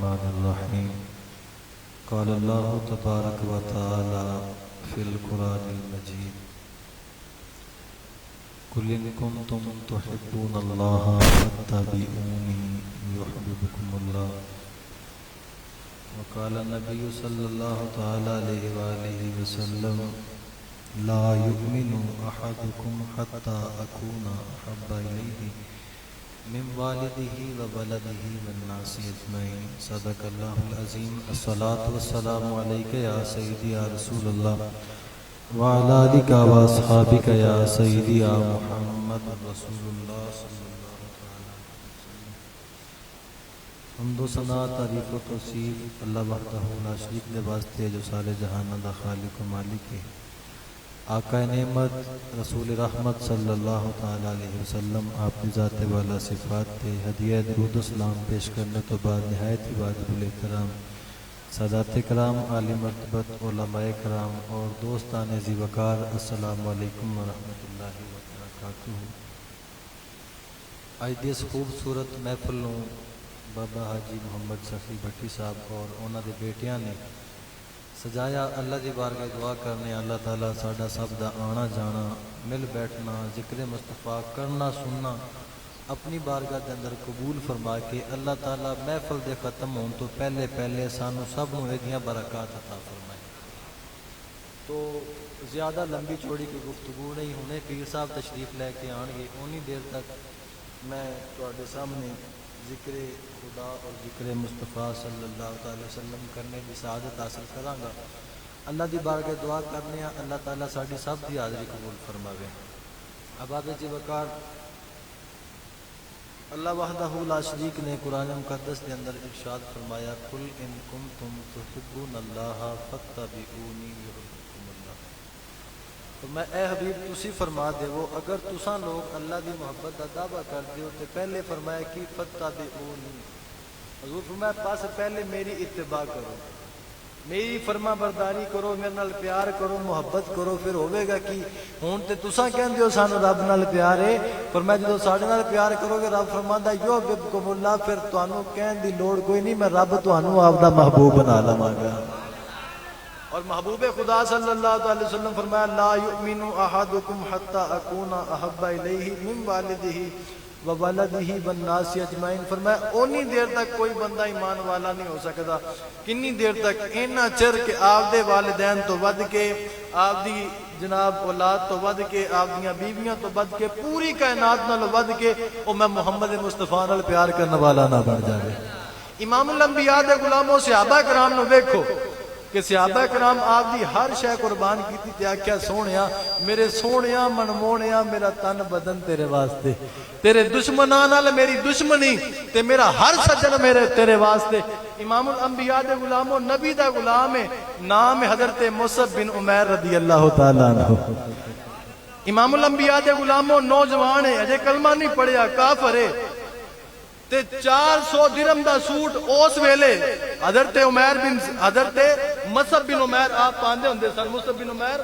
الرحمن الرحيم قال الله تبارك وتعالى في القرآن المجيد قل إن كنتم تحبون الله فاتبعوني يحببكم الله وقال النبي صلى الله تعالى عليه وآله وسلم لا يؤمن أحدكم حتى أكون أحب إليه من والده وولده والناس أجمعين صدق الله العظيم الصلاة والسلام عليك يا سيدي يا رسول الله وعلى آلك وأصحابك يا سيدي يا محمد رسول الله صلى الله عليه وسلم حمد و ثنا تعریف و توصیف اللہ وحدہ لا شریک دے واسطے جو سارے جہاناں دا خالق و مالک ہے آقا نعمت رسول رحمت صلی اللہ تعالی علیہ وسلم آپ کی ذات والا صفات تے ہدیہ درود و سلام پیش کرنے تو بعد نہایت ہی واجب الاحترام سادات کرام عالی مرتبت علماء کرام اور دوستان ذی وقار السلام علیکم ورحمۃ اللہ وبرکاتہ۔ آج دیس خوبصورت محفل نوں بابا حاجی محمد شفیع بھٹی صاحب اور انہاں دے بیٹیاں نے سجایا۔ اللہ دی بارگاہ دعا کرنے اللہ تعالیٰ ساڈا سب دا آنا جانا مل بیٹھنا ذکر مصطفیٰ کرنا سننا اپنی بارگاہ دے اندر قبول فرما کے اللہ تعالیٰ محفل دے ختم ہون تو پہلے سانو سب نوں ایدیاں برکات عطا فرمائے۔ تو زیادہ لمبی چوڑی کی گفتگو نہیں ہونے، پیر صاحب تشریف لے کے آن گے، اونی دیر تک میں تواڈے سامنے ذکر خدا اور ذکر مصطفیٰ صلی اللہ تعالی وسلم کرنے کی سعادت حاصل کراں گا۔ اللہ دی بارگاہ دعا کرنے ہیں اللہ تعالیٰ ساڈی سب دی حاضری قبول فرماوے۔ احباب ذی وقار، اللہ وحدہ لا شریک نے قرآن مقدس کے اندر ارشاد فرمایا قل ان کنتم تحبون اللہ فاتبعونی یحببکم اللہ۔ تو میں اے حبیب تسی فرما دے وہ اگر تساں لوگ اللہ دی محبت کا دعویٰ کر دیو تو پہلے فرمایا کہ فاتبعونی، حضور فرمایا پاس پہلے میری اتباع کرو، میری فرما برداری کرو، میرے نال پیار کرو، محبت کرو، پھر ہوئے گا کہ ہون تے تساں کہندے ہو سانو رب نال پیار ہے، فرمایا جدوں ساڈے نال پیار کرو گے رب فرماندا یحببکم اللہ، پھر تانوں کہن دی لوڑ کوئی نہیں، میں رب تانوں آپ دا محبوب بنا لواں گا۔ اور محبوب خدا صلی اللہ علیہ وسلم فرمایا لا یؤمن احدکم حتی اکون احب الیہ من والدہ وولدہ والناس اجمعین، فرمایا اونی دیر تک کوئی بندہ ایمان والا نہیں ہو سکتا کنی دیر تک اینا چر کہ آپ دے والدین تو ود کے، آپ دی جناب اولاد تو ود کے، آپ دیاں بیویاں تو ود کے، پوری کائنات نال ود کے او میں محمد مصطفیٰ نال پیار کرنے والا نہ بن جائے۔ امام الانبیاء دے غلاموں صحابہ کرام نو دیکھو کہ صحابہ کرام آپ دی ہر شے قربان کیتی تے آکھیا سونیا میرے سونیا منمونیا میرا تن بدن تیرے واسطے، تیرے دشمناں نال میری دشمنی تے میرا ہر سجن میرے تیرے واسطے۔ امام الانبیاء دے غلاموں نبی دا غلام ہے، نام حضرت مصعب بن عمیر رضی اللہ تعالیٰ عنہ۔ امام الانبیاء دے غلاموں نوجوان ہے، اجے کلمہ نہیں پڑھیا، کافر ہے تے 400 درہم دا سوٹ اس ویلے حضرت مصعب بن عمیر آپ پاندے ہوندے سن، مصعب بن عمیر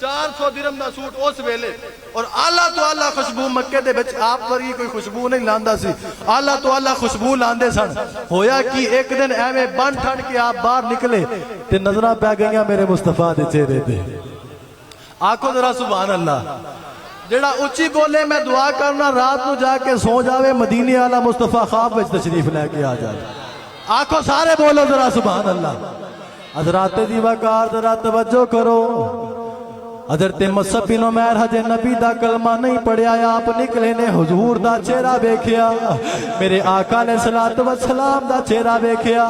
400 درہم دا سوٹ اس ویلے، اور اعلیٰ تو اعلیٰ خوشبو مکے دے بچ آپ ورگی کوئی خوشبو نہیں لاندا سی، اعلیٰ تو اعلیٰ خوشبو لاندے سن۔ ہویا کہ ایک دن ایویں بن ٹھن کے آپ باہر نکلے تے نظراں پہ گئیاں میرے مصطفیٰ دے چہرے تے، آکھو ذرا سبحان اللہ۔ جڑا اچھی بولے میں دعا کرنا رات نو جا کے سو جاوے مدینے والا مصطفیٰ خواب وچ تشریف لے کے آ جائے، آنکھوں سارے بولو ذرا سبحان اللہ۔ حضرات دی وقار ذرا توجہ کرو، حضرت مصعب بن عمیر ہجے نبی دا کلمہ نہیں پڑھیا، آپ نکلے نے حضور دا چہرہ بیکھیا، میرے آقا علیہ السلام دا چہرہ بیکھیا،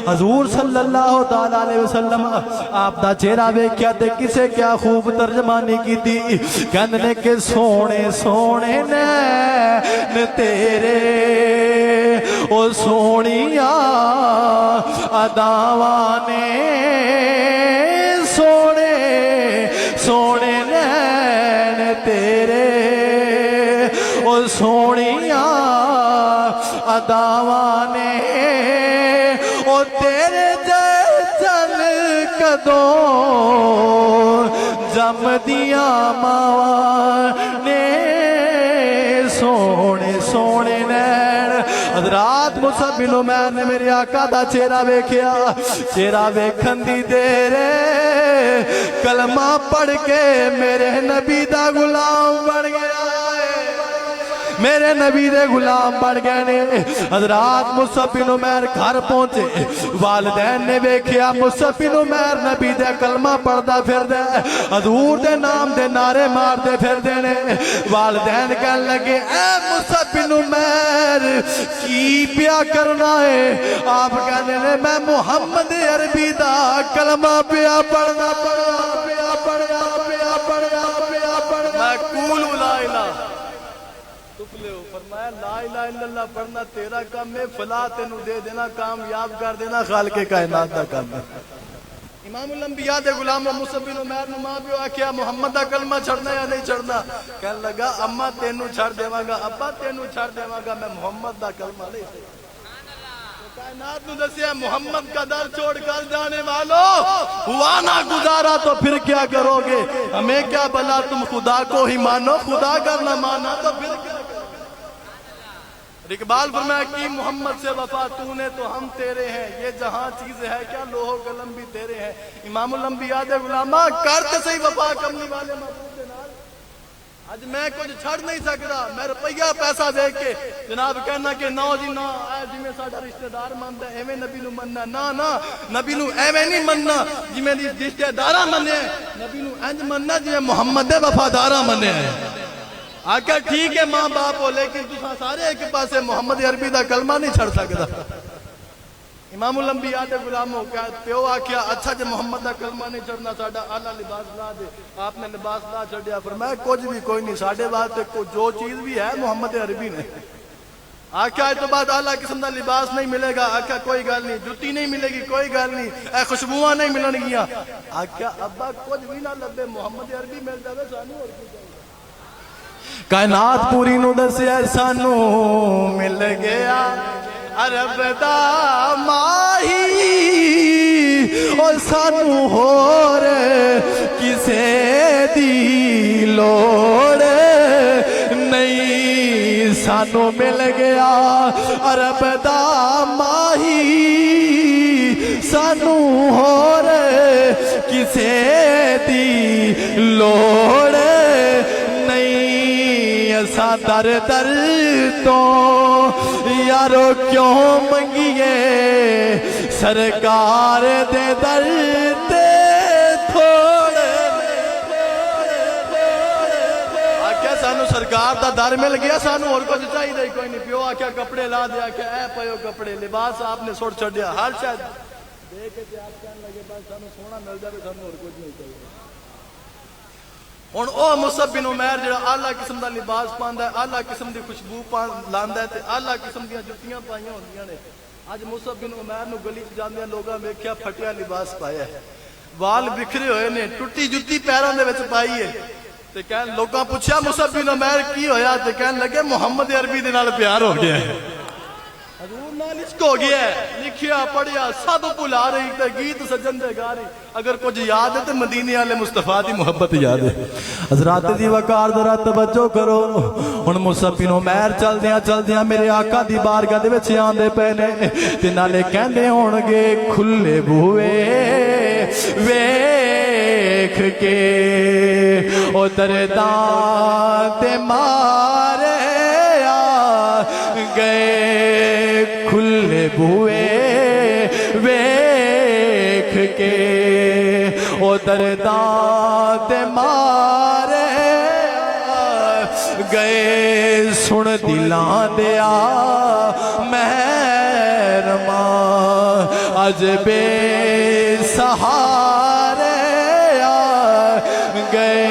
حضور صلی اللہ علیہ وسلم آپ دا چہرہ بیکھیا تے کسے کیا خوب ترجمانی کی تھی، کہنے کہ سونے سونے نین تیرے او سونیاں اداوانے سونے سونے نین تیرے او سونیاں اداوانے او تیرے جل کدوں جم دیاں ماواں نے سونے سونے نین حضرات مصعب بن عمیر نے میرے آقا دا چہرہ ویکھیا، چہرہ ویکھن دی دیر کلمہ پڑھ کے میرے نبی دا غلام بن گیا، میرے نبی دے غلام بن گئے نے۔ حضرات مصعب بن عمیر گھر پہنچے، والدین نے ویکھیا مصعب بن عمیر نبی دے کلمہ پڑھدا پھردے، حضور دے نام دے نعرے ماردے پھردے نے۔ والدین کہن لگے اے مصعب بن عمیر کی پیا کرنا ہے؟ آپ کہنے نے میں محمد عربی دا کلمہ پیا پڑھنا میں قولوا لا الہ فرمایا لا الہ الا اللہ پڑھنا تیرا کام ہے، فلاح تینوں دے دینا، کامیاب کر دینا خالق کائنات دا کام ہے۔ امام الانبیاء دے غلام مصعب بن عمیر نے ماں پیو آکھیا محمد دا کلمہ چھڑنا یا نہیں چھڑنا؟ کہنے لگا اما تینوں چھڑ دیواں گا، ابا تینوں چھڑ دیواں گا، میں محمد دا کلمہ نہیں چھڑنا۔ کائنات نو دسیا محمد کا در چھوڑ کر جانے والوں ہوا نہ گزارا تو پھر کیا کرو گے؟ ہمیں کیا بلا تم خدا کو ہی مانو، خدا کا نہ مانا تو پھر کیا؟ اقبال فرمایا کہ محمد سے وفا تو نے تو ہم تیرے ہیں، یہ جہاں چیز ہے کیا لوح و قلم بھی تیرے ہیں۔ امام الانبیاء دے غلامہ کرتے صحیح وفا کملی والے محبوب دے نال۔ آج میں کچھ چھڑ نہیں سکتا، میں روپیہ پیسہ دے کے جناب کہنا کہ نو جی نہ جی میں ساڈا رشتہ دار مانتا ہے ایویں نبی نو مننا، نہ نبی نو ایویں نہیں مننا جی میں رشتہ داراں مننے، نبی نو انج مننا جی محمد دے وفاداراں مننے ہیں۔ آقا ٹھیک ہے ماں باپ ہو لیکن تساں سارے ایک پاسے محمد عربی دا کلمہ نہیں چھڑ سکتا۔ امام الانبیاء دے غلاموں کا پیو آکھیا اچھا جے محمد دا کلمہ نہیں چھڑنا ساڈا اعلیٰ لباس لا دے، آپ نے لباس لا چھڑیا، فرمایا کچھ بھی کوئی نہیں، ساڈے واسطے جو چیز بھی ہے محمد عربی نے۔ آکھیا اس تو بعد اعلیٰ قسم دا لباس نہیں ملے گا، آکھیا کوئی گل نہیں، جُتی نہیں ملے گی کوئی گل نہیں، اے خوشبوواں نہیں ملن گیاں، آکھیا ابا کچھ بھی نہ لبے محمد عربی مل جاوے سانوں اور کی چاہیے۔ کائنات پوری نو دسیا سانو مل گیا عرب دا ماہی، اور سانو ہور کسے دی لوڑ نہیں، سانو مل گیا عرب دا ماہی، سانو ہور کسے دی لوڑ نہیں، ایسا در در تو یارو کیوں منگیے، سرکار دے در تے تھوڑے۔ آکھیا سانو سرکار دا در مل گیا، سانو اور کچھ چاہیے دے کوئی نہیں۔ پیو آکھیا کپڑے لا دیا کہ اے پیو کپڑے، لباس آپ نے سوڑ چھڑیا، ہر شاید دیکھ کے آپ کہنے لگے بس سانو سونا مل جائے، سانو اور کچھ نہیں چاہیے۔ ہن او مصعب بن عمیر جڑا اعلیٰ قسم دا لباس پاندا ہے، اعلیٰ قسم دی خوشبو لاندا ہے تے اعلیٰ قسم دیاں جُتیاں پائیاں ہوندیاں نے۔ اج مصعب بن عمیر نو گلی وچ جاندیاں لوکاں ویکھیا پھٹیا لباس پایا ہے، وال بکھرے ہوئے نے، ٹٹی جُتی پیراں دے وچ پائی ہے تے کہن لوکاں پوچھیا مصعب بن عمیر کی ہویا تے کہن لگے محمد عربی دے نال پیار ہو گیا ہے، حضور نال عشق ہو گیا ہے، لکھیا پڑھیا سب بھلا رہی تے گیت سجن دے گا رہی، اگر کچھ یاد ہے تے مدینے والے مصطفیٰ دی محبت یاد ہے۔ حضرات دی وقار ذرا توجہ کرو، ہن مصعب بن عمیر چلدیاں میرے آقا دی بارگاہ دے وچ آندے پے نے تے نالے کہندے ہون گے کھلے بوئے ویکھ کے او درداں تے مارے آ گئے، کھلے بوئے ویکھ کے او درداں تے مارے گئے، سن دلاں دیا محرماں اج بے سہارے گئے۔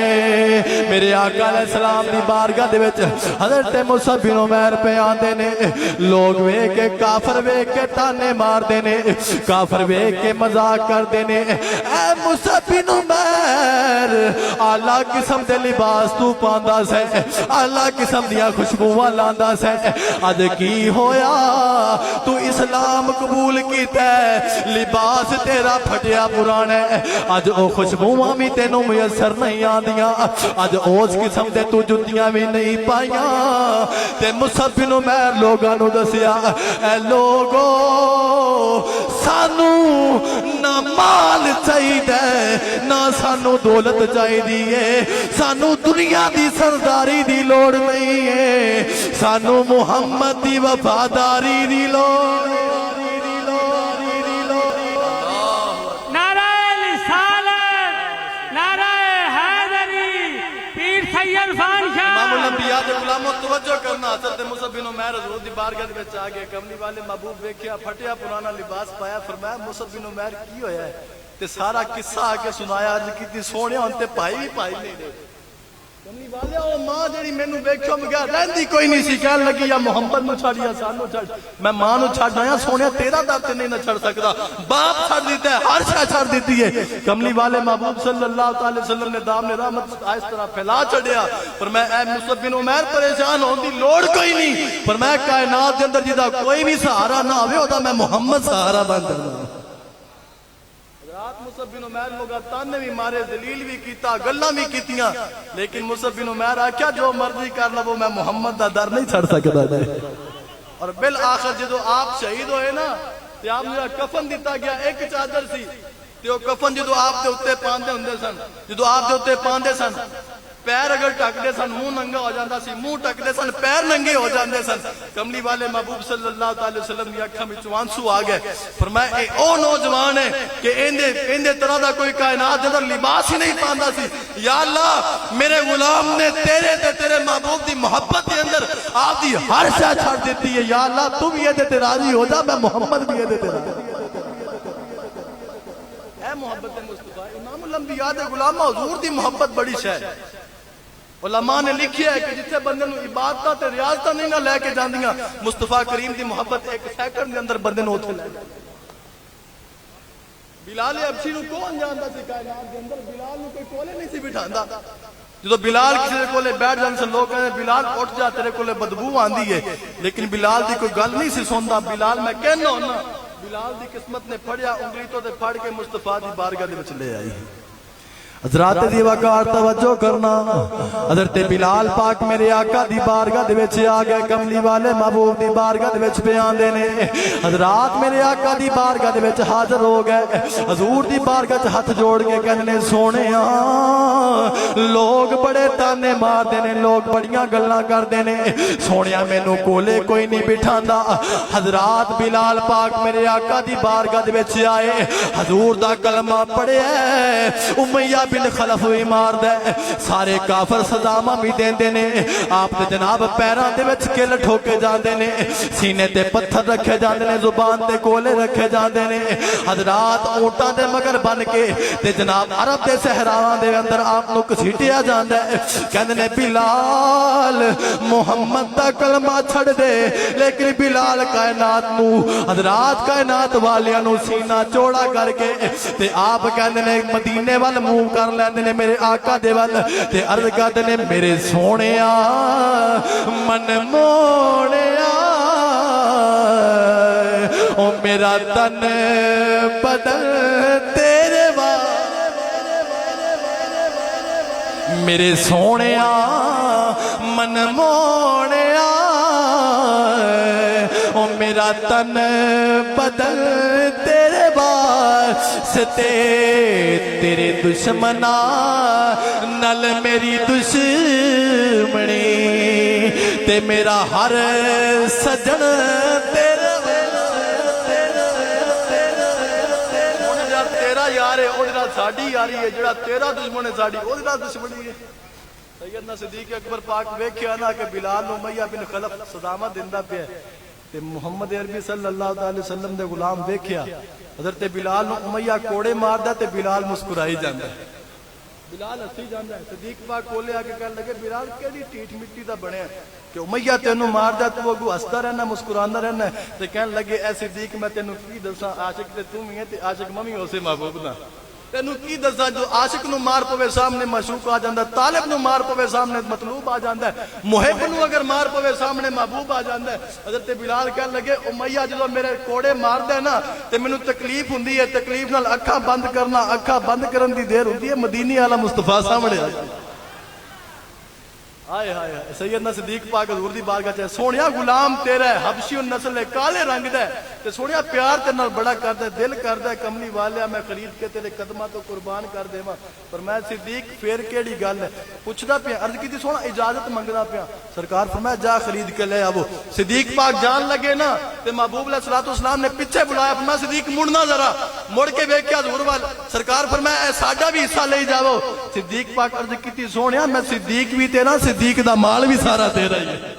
میرے آقا علیہ السلام دی بارگاہ دے وچ حضرت مصعب بن عمیر پہ آندے نے، لوگ ویکھ کے کافر ویکھ کے تانے مار دے نے، کافر ویکھ کے مذاق کر دے نے، اے مصعب بن عمیر اعلیٰ قسم دے لباس تو پاندا سے، اعلیٰ قسم دیاں خوشبوواں لاندا سے، اج کی ہویا تو اسلام قبول کیتا ہے لباس تیرا پھٹیا پرانا ہے اج او خوشبوواں بھی تینوں میسر نہیں آندیاں اج اس قسم دے تو جتیاں بھی نہیں پائیاں تے مصعب بن عمیر لوگاں نو دسیا اے لوگو سانو نہ مال چاہیے نہ سانو دولت چاہیے سانو دنیا دی سرداری دی لوڑ نہیں ہے سانو محمد دی وفاداری دی لوڑ نعرہ رسالت نعرہ حیدری پیر سید خان شاہ امام الانبیاء دے غلاموں توجہ کرنا حضرت مصعب بن عمیر حضور دی بارگاہ دے وچ آ گئے کملی والے محبوب ویکھیا پھٹیا پرانا لباس پایا فرمایا مصعب بن عمیر کی ہویا ہے تے سارا قصہ آ کے سنایا اج کیتی سونے ہن تے بھائی بھی بھائی نہیں رہے کملی والے او ماں جڑی مینوں ویکھو مگا رہندی کوئی نہیں سی کہن لگی یا محمد نو چھڑ یا سانو چھڑ میں ماں نو چھڑ آیا سونیا تیرا در تے نہیں نہ چھڑ سکدا باپ چھڑ دیتا ہے ہر شے چھڑ دیتی ہے کملی والے محبوب صلی اللہ تعالی وسلم نے دام نے رحمت اس طرح پھیلا چھڑیا پر میں اے مصعب بن عمیر پریشان ہون دی لوڑ کوئی نہیں پر میں کائنات دے اندر جدا کوئی بھی سہارا نہ ہوے او دا میں محمد سہارا بن جانا مصعب بن عمیر لوگا تانے بھی مارے ذلیل بھی کیتا گلاں بھی کیتیاں لیکن مصعب بن عمیر آکھیا جو مرضی کر لو میں محمد دا در نہیں چھڑ سکدا اور بالآخر جدو آپ شہید ہوئے نا تے آپ نے کفن دیتا گیا ایک چادر سی تے وہ کفن جدو آپ دے اوتے پاندے ہوندے سن جدو آپ دے اوتے پاندے سن پیر اگر ٹکدے سن منہ ننگا ہو جاندا سی منہ ٹکدے سن پیر ننگے ہو جاندے سن کملی والے محبوب صلی اللہ تعالی وسلم دی اکھاں وچ آنسو آ گئے فرمایا اے او نوجوان ہے کہ ایندے طرح دا کوئی کائنات دے اندر لباس ہی نہیں پاندا سی یا اللہ میرے غلام نے تیرے تے تیرے محبوب دی محبت دے اندر آپ دی ہر شے چھڑ دیتی ہے یا اللہ تو بھی تے راضی ہو جا میں محمد بھی تے راضی اے محبت مصطفی امام الانبیاء دے غلام حضور دی محبت بڑی شے ہے علماء نے لکھیا ہے کہ جتھے بندے نو عبادتاں تے ریاضتاں نہیں نہ لے کے جاندیاں مصطفیٰ کریم دی محبت ایک سیکنڈ دے اندر بندے نو اوتھے لے جاندی بلال حبشی نو کون جاندا سی کائنات دے اندر بلال نو کوئی کولے نہیں سی بٹھاندا جدو بلال کسی دے کولے بیٹھ جاندے سن لوگ کہندے بلال اٹھ جا تیرے کولے بدبو آندی ہے لیکن بلال دی کوئی گل نہیں سی سندا بلال میں کہنا ہوں بلال دی قسمت نے پھڑیا انگلی تو تے پھڑ کے مصطفیٰ دی بارگاہ دے وچ لے آئی حضرات دی وقار توجہ کرنا حضرت بلال پاک میرے آقا دی بارگاہ دے وچ آ گئے کملی والے محبوب دی بارگاہ دے وچ بیان دے نے حضرات میرے آقا دی بارگاہ دے وچ حاضر ہو گئے حضور دی بارگاہ وچ ہاتھ جوڑ کے کہنے سونےاں لوگ بڑے تانے مار دے نے لوگ بڑیاں گلاں کر دے نے سونیا مینوں کولے کوئی نہیں بٹھاندا حضرات بلال پاک میرے آقا دی بارگاہ دے وچ آئے حضور دا کلمہ پڑھیا امیہ بن خلف بھی مار دے سارے کافر صدامہ بھی دین دینے آپ تے جناب پیران دے وچ کل ٹھوکے جان دینے سینے تے پتھر رکھے جان دینے زبان تے کولے رکھے جان دینے حضرات اونٹاں دے مگر بن کے تے جناب عرب دے صحراواں دے اندر آپ نو کسیٹیا جان دے کہندے نے بلال محمد دا کلمہ چھڑ دے لیکن بلال کائنات نو حضرات کائنات والیاں نو سینہ چوڑا کر کے تے آپ کہندے نے مدینے وال منہ کر لیندے نے میرے آقا دے ول تے عرض کردے نے میرے سونےا من موڑیا او میرا تن بدل تیرے میرے سونےا من موڑیا او میرا تن بدل تیرے واسطے تیرے دشمنا نل میری دشمنی تے میرا ہر سجن تیرے تیرا یار ہے اور ساڈی یاری ہے جڑا تیرا دشمن ہے ساڈی او دا دشمنی ہے سیدنا صدیق اکبر پاک ویکھیا نا کہ بلال نو امیہ بن خلف صدامہ دیندا پیا تے محمد عربی صلی اللہ علیہ وسلم دے غلام ویکھیا حضرت بلال نو امیہ کوڑے ماردا تے بلال مسکرائی جاندا ہے بلال ہسی جاندا ہے صدیق پاک کولے آ کے کہن لگے بلال کیڑی ٹھیٹ مٹی دا بنیا کہ امیہ تینوں ماردا تو اگوں ہسدا رہنا مسکراندا رہنا تے کہن لگے اے صدیق میں تینوں کی دساں عاشق تے تو ہی ہے تے عاشق میں بھی اسے محبوب دا تینوں کی دساں جو عاشق نو مار پوے سامنے معشوق آ جاندا ہے, طالب نو مار پوے سامنے مطلوب آ جاندا ہے, محب نو اگر مار پوے سامنے محبوب آ جاندا ہے. حضرت بلال کہن لگے امیہ جدوں میرے کوڑے ماردا ہے نا تے مینوں تکلیف ہوندی ہے, تکلیف نال اکھاں بند کرنا, اکھاں بند کرن دی دیر ہوندی ہے, مدینے والا مصطفیٰ سامنے آ جائے. آئے ہائے ہائے سیدنا صدیق پاک حضور دی بارگاہ چ سونیا غلام تیرا ہے, حبشی النسل ہے, کالے رنگ دا ہے, تے سونیا پیار تے نال بڑا کردا ہے, دل کردا ہے کملی والیا میں خرید کے تیرے قدماں تو قربان کر دیواں. پر میں صدیق پھر کیڑی گل ہے پوچھدا پیا, عرض کیتی سونا اجازت منگدا پیا. سرکار فرمایا جا خرید کے لے آو. صدیق پاک جان لگے نا تے محبوب علیہ الصلوۃ والسلام نے پیچھے بلایا, فرمایا صدیق مڑنا ذرا, مڑ کے ویکھیا حضور وال. سرکار فرمایا اے ساڈا بھی حصہ لے جاؤ. صدیق پاک عرض کیتی سونیا میں صدیق بھی تیرا, صدیق دا مال بھی سارا تیرا ہی ہے.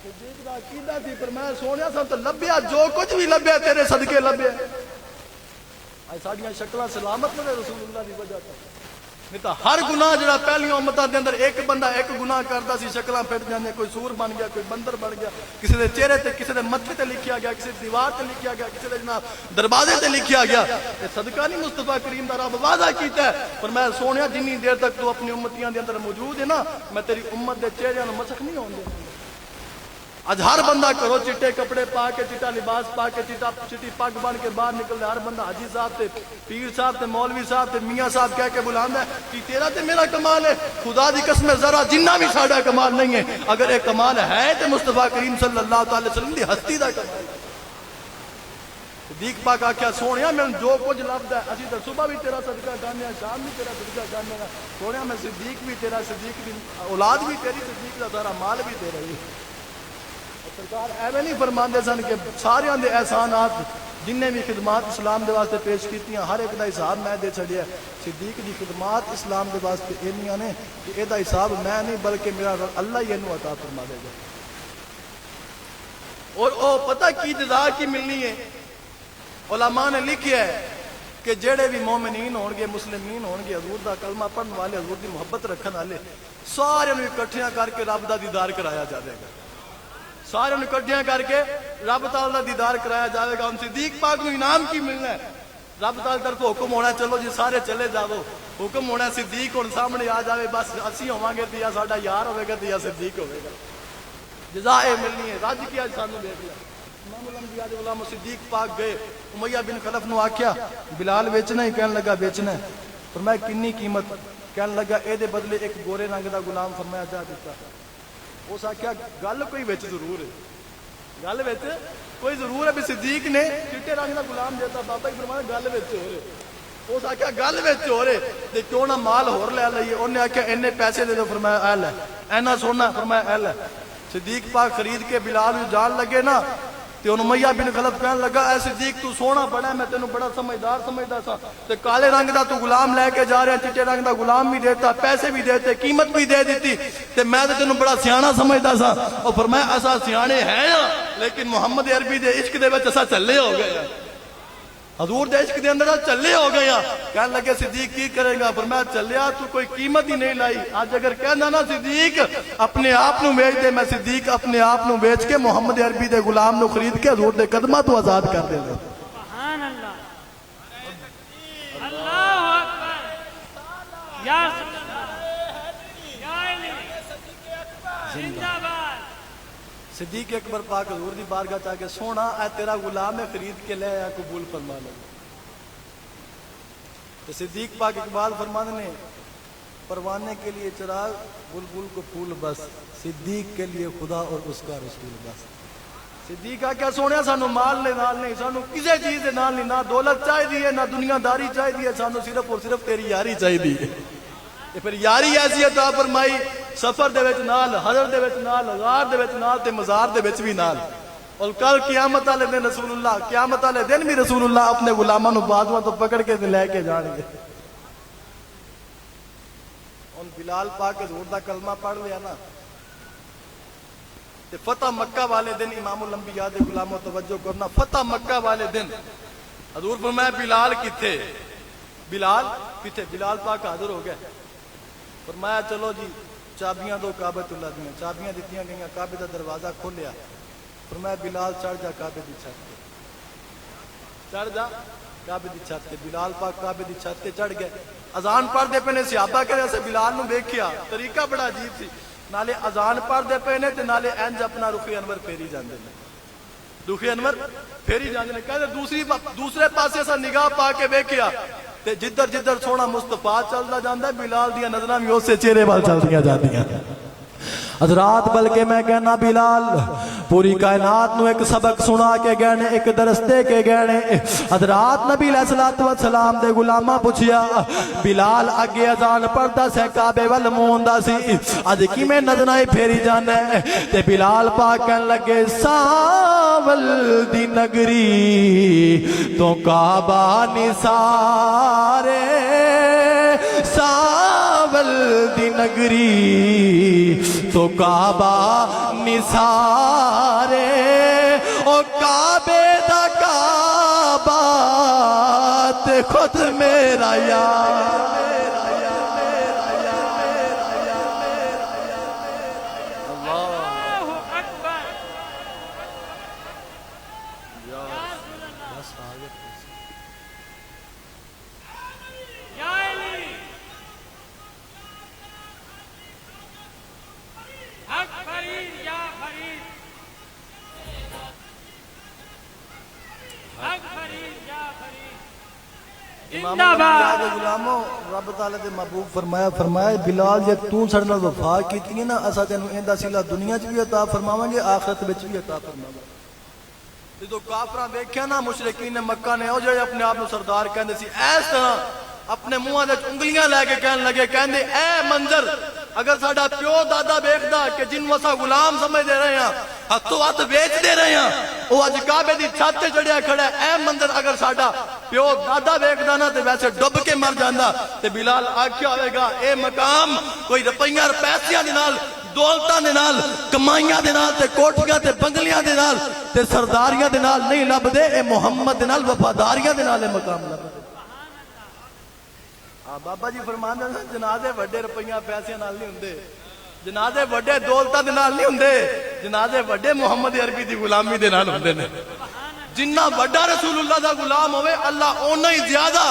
صدیق دا عقیدہ سی, پر میں سونیا سب تو لبیا جو کچھ بھی لبیا تیرے صدقے لبیا. اج ساڈیاں شکلاں سلامت نے رسول اللہ دی وجہ تو, نہیں تو ہر گناہ جڑا پہلیاں امتاں دے اندر ایک بندہ ایک گناہ کردا سی, شکلاں پھٹ جاندیاں, کوئی سور بن گیا, کوئی بندر بن گیا, کسی دے چہرے تے کسی دے متھے تے لکھیا گیا, کسی دیوار تے لکھیا گیا, کسی دے جناب دروازے تے لکھیا گیا. تے صدقہ نہیں مصطفیٰ کریم دا رب وعدہ کیتا ہے, پر میں سونیا جنی دیر تک تو اپنی امتیاں دے اندر موجود ہے نا میں تیری امت دے چہرے نوں مسخ نہیں ہون دیندا. اج ہر بندہ کرو چٹے کپڑے پا کے, چٹا لباس پا کے, چٹی پگ بن کے باہر نکلدا, ہر بندہ حاجی صاحب تے پیر صاحب تے مولوی صاحب تے میاں صاحب کہہ کے بلاندا ہے کہ تیرا تے میرا کمال ہے. خدا دی قسم ذرا جنہ بھی ساڈا کمال نہیں ہے, اگر یہ کمال ہے تے مصطفیٰ کریم صلی اللہ تعالی وسلم دی ہستی دا کمال ہے. صدیق پاک آکھیا سونیا میں جو کچھ لبدا ہے اسی تے صبح بھی تیرا صدقہ گانے, شام بھی تیرا صدقہ گانے, سونیا میں صدیق بھی تیرا, صدیق دی اولاد بھی تیری, صدیق دا سارا مال بھی تیرا ہی. سرکار ایویں نہیں فرماندے سن کہ سارے دے احسانات جنہیں بھی خدمات اسلام دے واسطے پیش کیتیاں ہر ایک دا حساب میں دے چھڑیا. صدیق دی خدمات اسلام دے واسطے اینیاں نے کہ اے دا حساب میں نہیں بلکہ میرا اللہ ہی اینو عطا فرما دے گا. اور او پتہ کی جزا کی ملنی ہے, علماء نے لکھیا ہے کہ جڑے بھی مومنین ہون گے, مسلمین ہون گے, حضور دا کلمہ پڑھن والے, حضور دی محبت رکھن والے, سارے نوں اکٹھیاں کر کے رب دا دیدار کرایا جائے گا. سارے اکٹھیاں کر کے رب تعالی دا دیدار کرایا جائے گا. ہم صدیق پاک نو انعام کی ملنا ہے, رب تعالی طرف حکم ہونا چلو جی سارے چلے جاؤ, حکم ہونا صدیق ہن سامنے آ جاوے, بس اسی ہوواں گے تے یا ساڈا یار ہوے گا تے یا صدیق ہوے گا. جزا اے ملنی ہے. رج کے اج سانو دیکھ لیا امام الانبیاء دے غلام صدیق پاک گئے, امیہ بن خلف نو آکھیا بلال ویچنا ہی, کہن لگا بیچنا ہے. فرمایا کنی قیمت, کہن لگا اے دے بدلے ایک گورے رنگ دا غلام, فرمایا جا دیتا. اس آکھیا گل کوئی وچ ضرور ہے, گل وچ کوئی ضرور ہے بھی صدیق نے چٹے رنگ دا غلام دیتا. بابا جی فرمایا گل وچ ہو رہے, اس آکھیا گل وچ ہو رہے تے کیوں نہ مال ہور لے لئیے. انہیں آکھیا اینے پیسے دے دو, فرمایا اے لے. اینا سونا, فرمایا اے لے. صدیق پاک خرید کے بلال نوں جان لگے نا تے ان امیہ بن خلف کہن لگا اے صدیق تو سونا بڑا ہے, میں تینوں بڑا سمجھدار سمجھدا سا, تے کالے رنگ دا تو غلام لے کے جا رہا, چٹے رنگ دا غلام بھی دیتا, پیسے بھی دیتے, قیمت بھی دے دیتی, تے میں تے تینوں بڑا سیاںا سمجھدا سا. اور فرمایا اسا سیاںے ہیں لیکن محمد عربی دے عشق دے وچ اسا چلے ہو گئے, حضور دے عشق دے اندر چلے ہو گئے. کہنے لگے صدیق کی کرے گا, فرمایا چلیا تو کوئی قیمت ہی نہیں لائی. آج اگر کہنا نا صدیق اپنے آپ نو بیچ دے, میں صدیق اپنے آپ نو بیچ کے محمد عربی دے غلام نو خرید کے حضور دے قدماں تو آزاد کر دے گا. سبحان اللہ, اللہ اکبر, یا زندہ باد. صدیق اکبر پاک حضور دی بارگاہ چاہ کے سونا اے تیرا غلام ہے, خرید کے لے آیا, قبول فرما لے. تو صدیق پاک اقبال فرمانے نے پروانے کے لیے چراغ, بلبل کو پھول بس, صدیق کے لیے خدا اور اس کا رسول بس. صدیق کیا سونے سانو مال لے نال نہیں, سانو کسی چیز دے نال نہیں, نہ دولت چاہیے نہ دنیا داری چاہیے, سانو صرف اور صرف تیری یاری چاہیے. پھر یاری ایسی عطا فرمائی سفر دے وچ نال, حضر دے وچ نال, غار دے وچ نال تے مزار دے وچ بھی نال. اور کل قیامت والے دن رسول اللہ, قیامت والے دن بھی رسول اللہ اپنے غلاماں نو بازواں تو پکڑ کے لے کے جان گے. ان بلال پاک حضور دا کلمہ پڑھ لیا نا تے فتح مکہ والے دن امام الانبیاء دے غلاموں توجہ کرنا, فتح مکہ والے دن حضور فرمایا بلال کتھے, بلال کتھے, بلال پاک حاضر ہو گئے. فرمایا چلو جی چابیاں دو کعبۃ اللہ دیاں, چابیاں دتیاں گئیاں, کعبے دا دروازہ کھولیا. فرمایا بلال چڑھ جا کعبے دی چھت تے, چڑھ جا کعبے دی چھت تے بلال پاک کعبے دی چھت تے چڑھ گئے اذان پڑھدے پے نے صحابہ کہے اسے بلال نو ویکھیا طریقہ بڑا عجیب سی نالے اذان پڑھدے پے نے تے نالے انج اپنا رخ انور پھیری جاندے نے رخ انور پھیری جاندے نے کہندے دوسرے پاسے اسا نگاہ پا کے ویکھیا تے جدھر جدھر سونا مصطفیٰ چلدا جاندا ہے بلال دیاں نظراں وی اسے چہرے وال چلدیاں جاندیاں حضرات بلکہ میں کہنا بلال پوری کائنات نو ایک سبق سنا کے گئے ایک درستے کے گئے حضرات نبی علیہ السلام دے غلامہ پوچھیا بلال اگے اذان پڑھتا سے کعبے ول موندا سی اج کیویں نظراں پھیری جانا ہے تے بلال پاک کہن لگے ساول دی نگری تو کعبہ نثارے ساول دی نگری تو کعبہ نثارے او کعبے دا کعبہ تے خود میرا یار اللہ اکبر یا علی حق فرید یا فرید حق فرید یا فرید امام زندہ الانبیاء باد دے غلاموں رب تعالیٰ دے محبوب فرمایا بلال جے تو ساڈے نال وفا کیتی ہے نا اسا تینوں ایندا صلہ دنیا وچ بھی عطا فرماواں گے آخرت وچ بھی عطا فرماواں گے جدوں کافراں ویکھیا نا مشرکین مکہ نے او جڑے اپنے آپ نو سردار کہندے سی اس طرح اپنے منہاں دے انگلیاں لے کے کہن لگے کہندے اے منظر اگر ساڈا پیو دادا ویکھدا کہ جن اسا غلام سمجھدے رہے ہاں ہتھوں ہتھ بیچ دے رہے ہاں او اج کعبے دی چھت تے چڑھیا کھڑا ہے اے منظر اگر ساڈا پیو دادا ویکھدا نا تے ویسے ڈب کے مر جاندا تے بلال آکھیا ہوئے گا اے مقام کوئی روپیاں پیسیاں دے نال دولتاں دے نال کمائیاں دے نال تے کوٹھیاں تے بنگلیاں دے نال تے سرداریاں دے نال نہیں لبدے اے محمد دے نال وفاداریاں دے نال اے مقام لبدے بابا جی فرماندے نے جنازے وڈے روپیاں پیسے نال نہیں ہوندے جنازے وڈے دولتاں دے نال نہیں ہوندے جنازے وڈے محمد عربی دی غلامی دے نال ہوندے نے جنہ وڈا رسول اللہ دا غلام ہوئے اللہ اونا ہی زیادہ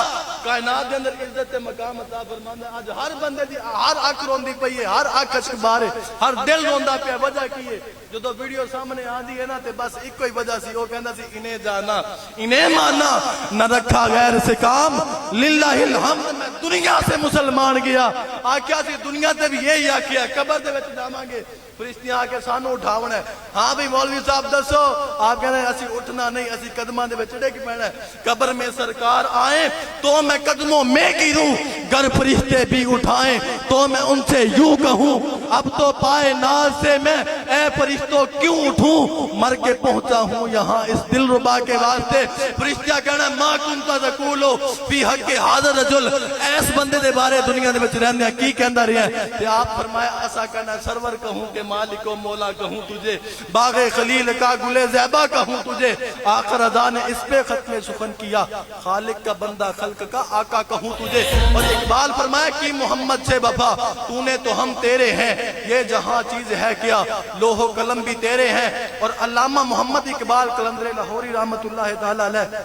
کائنات دے اندر عزت تے مقام عطا فرماندا ہے اج ہر بندے دی ہر اکھ روندی پئی ہے ہر اکھ اشک بار ہے ہر دل روندا پیا وجہ کی ہے جدو ویڈیو سامنے آندی ہے نا تے بس ایک ہی وجہ سی وہ کہندا سی انہیں جانا انہیں ماننا نہ رکھا غیر سے کام للہ الحمد میں دنیا سے مسلمان گیا آکھیا سی دنیا تے بھی یہی آکھیا قبر دے وچ جاواں گے فرشتیاں آ کے سانو اٹھاونا ہے ہاں بھی مولوی صاحب دسو آپ کہنے ہیں اسی اٹھنا نہیں اسی قدماں دے وچ ڈگ پینا ہے قبر میں سرکار آئیں تو میں قدموں میں گروں گر فرشتے بھی اٹھائیں تو میں ان سے یوں کہوں اب تو پائے ناز سے میں اے فرشتوں کیوں اٹھوں مر کے پہنچا ہوں یہاں اس دل ربا کے واسطے فرشتیاں کہنا ماں کنتا تقولو فی حق حاضر رجل ایس بندے دے بارے دنیا دے وچ رہندے ہیں کی کہندا رہیا ہے تے آپ فرمایا ایسا کہنا سرور کہوں کہ مالک و مولا کہوں تجھے باغ خلیل کا گلے زیبا کہوں تجھے آخر ادا نے اس پہ ختم سخن کیا خالق کا بندہ خلق کا آقا کہوں تجھے اور اقبال فرمایا کہ محمد سے وفا تو نے تو ہم تیرے ہیں یہ جہاں چیز ہے کیا لوح و قلم بھی تیرے ہیں اور علامہ محمد اقبال قلندر لاہوری رحمت اللہ تعالی علیہ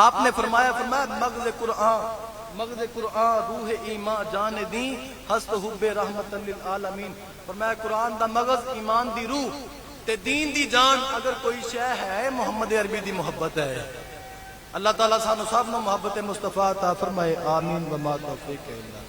آپ نے فرمایا مغز قرآن روح ایمان جان دین ہست حب رحمت للعالمین فرمایا قرآن دا مغز ایمان دی روح تے دین دی جان اگر کوئی شے ہے محمد عربی دی محبت ہے اللہ تعالیٰ سانو سب نو محبت مصطفیٰ عطا فرمائے آمین وما توفیق الا